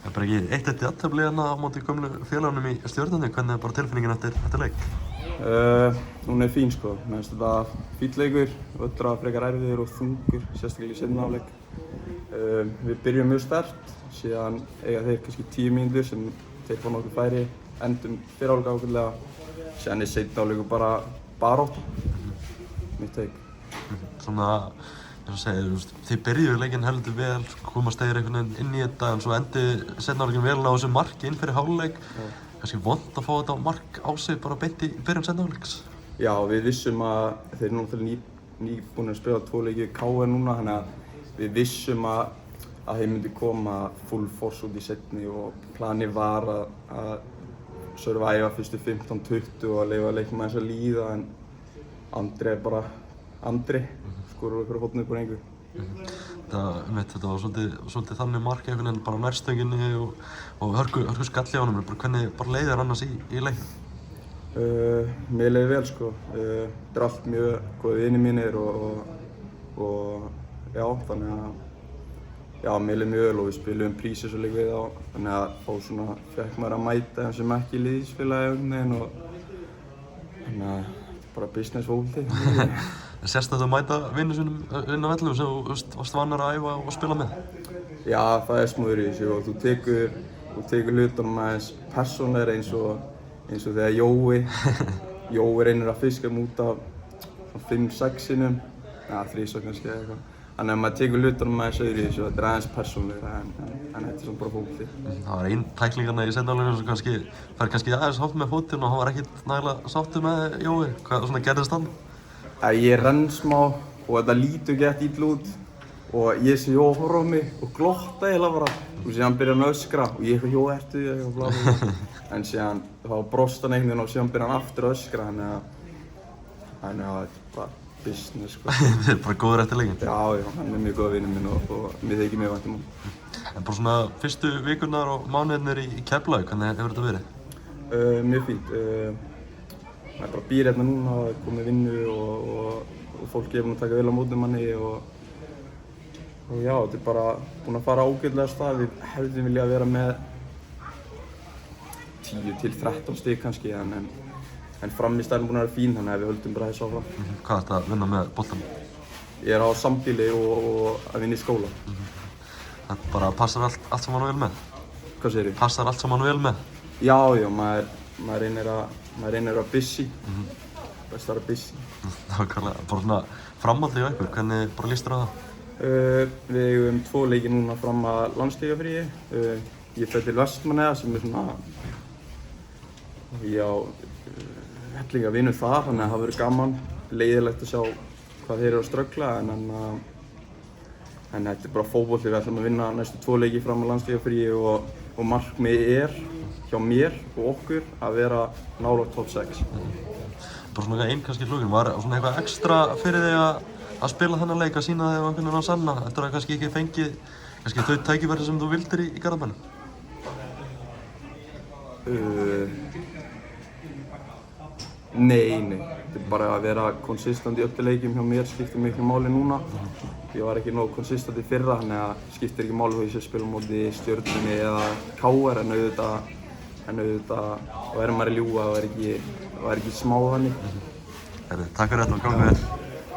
Það bara ekki eitt jafntefli hérna á móti gömlu félagunum í Stjörnunni. Hvernig bara tilfinningin eftir leik? Hún fín sko. Mér finnst þetta fínn leikur, völlur frekar erfiður og þungur, sérstaklega í seinni hálfleik. Við byrjum mjög sterkt, síðan eiga þeir kannski 10 mínútur sem þeir fá nokkuð færi, endum fyrri hálfleik ágætlega, síðan seinni hálfleikur bara baráttu. Mitt teik. Svona, eins og segir, þið byrjuðu leikinn heldur vel, komast þeir einhvern veginn inn í þetta, en svo endi seinni hálfleikin vel á þessu marki inn fyrir hálfleik. Kannski vont að fá þetta mark á sig bara beint í byrjun seinni hálfleiks. Já, við vissum að þeir eru náttúrulega nýbúin að spila 2 leiki við KR núna, þannig að við vissum að þeir myndi koma full force út í seinni og planið var að survive fyrstu 15-20 og að leyfa leiknum aðeins að líða, en Andri er bara Andri, skorur okkur hótnu upp úr engu. Þetta var svolítið þannig mark einhvern veginn bara nærstönginni og hörku skalli á honum. Hvernig bara leið þér annars í leiknum? Mér leiði vel sko. Þetta er allt mjög góðir vinir mínir og já, þannig að já, mér leiði mjög vel og við spilum prísir svo leik við á, þannig að þá svona fekk maður að mæta þeim sem ekki liðsfélagi einhvern veginn og þannig að bara business fótbolti. Sérst þetta að mæta vinnu sínum inn á vellinum sem þú varst vanur að æfa og spila með? Já, það er smá í þessu og þú tekur hlutunum aðeins persónulegri eins og þegar Jói reynir að fiska út af 5-6 sinnum, ja 3 kannski eða eitthvað. Þannig að maður tekur hlutunum aðeins öðru í þessu og þetta er aðeins persónulegra en þetta er svona bara fótbolti. Það var einn tæklingarna í seinni hálfleiknum sem fær kannski aðeins hátt með fótinn og hann var ekkert nægilega sáttur með Jói. Hvað svona gerðist hann? Ég renn smá og þetta lítur gett illa út og ég sé Jói horfa á mig og glotta eiginlega bara og síðan byrjar hann að öskra og ég eitthvað Jói ertu því eitthvað blá blá en síðan þá brosti hann einhvern veginn og síðan byrjar hann aftur að öskra þannig að þetta er bara business sko. Þið er bara góður eftir leikinn? Já, hann er mjög góður vinur minn og mér þykir mjög vænt um hann. En bara svona fyrstu vikurnar og mánuðirnir í Keflavík, hvernig hefur þetta verið? Mjög fínt. Maður bara býr hérna núna og er komið vinnu og fólk er búin að taka vel á móti manni og já, þetta er bara búin að fara ágætlega af stað. Við hefðum viljað vera með 10-13 stig kannski en framistæðin búin að vera fín þannig að við höldum bara þessu áfram. Hvað ertu að vinna með boltanum? Ég er á sambýli og að vinna í skóla. Það bara passar allt saman vel með? Hvað segirðu? Passar allt saman vel með? Já, maður reynir að busy. Best að vera busy. Nákvæmlega. Bara svona framhaldið á ykkur, hvernig bara líst þér á það? Við eigum 2 leiki núna fram að landsleikjafríi. Ég fer til Vestmannaeyja sem er svona hellinga vinur þar, þannig að það verður gaman. Leiðilegt að sjá hvað þeir eru að ströggla en þetta er bara fótbolti. Við ætlum að vinna næstu 2 leiki fram að landsleikjafríi og markmiðið er hjá mér og okkur að vera nálægt top 6. Bara svona einn kannski hlugin, var svona eitthvað ekstra fyrir þig að spila þennan leik, að sýna þig á einhvern veginn á sanna eftir að kannski ekki fengið kannski þau tækifæri sem þú vildir í Garðabænum? Nei. Þetta er bara að vera konsistent í öllu leikjum hjá mér skiptir miklu máli núna. Ég var ekki nógu konsistent í fyrra, þannig að skiptir ekki máli þó ég sé að spila á móti Stjörnunni eða KR en auðvitað og maður að ljúga og er ekki smá þannig. Takk fyrir þetta og gangi vel.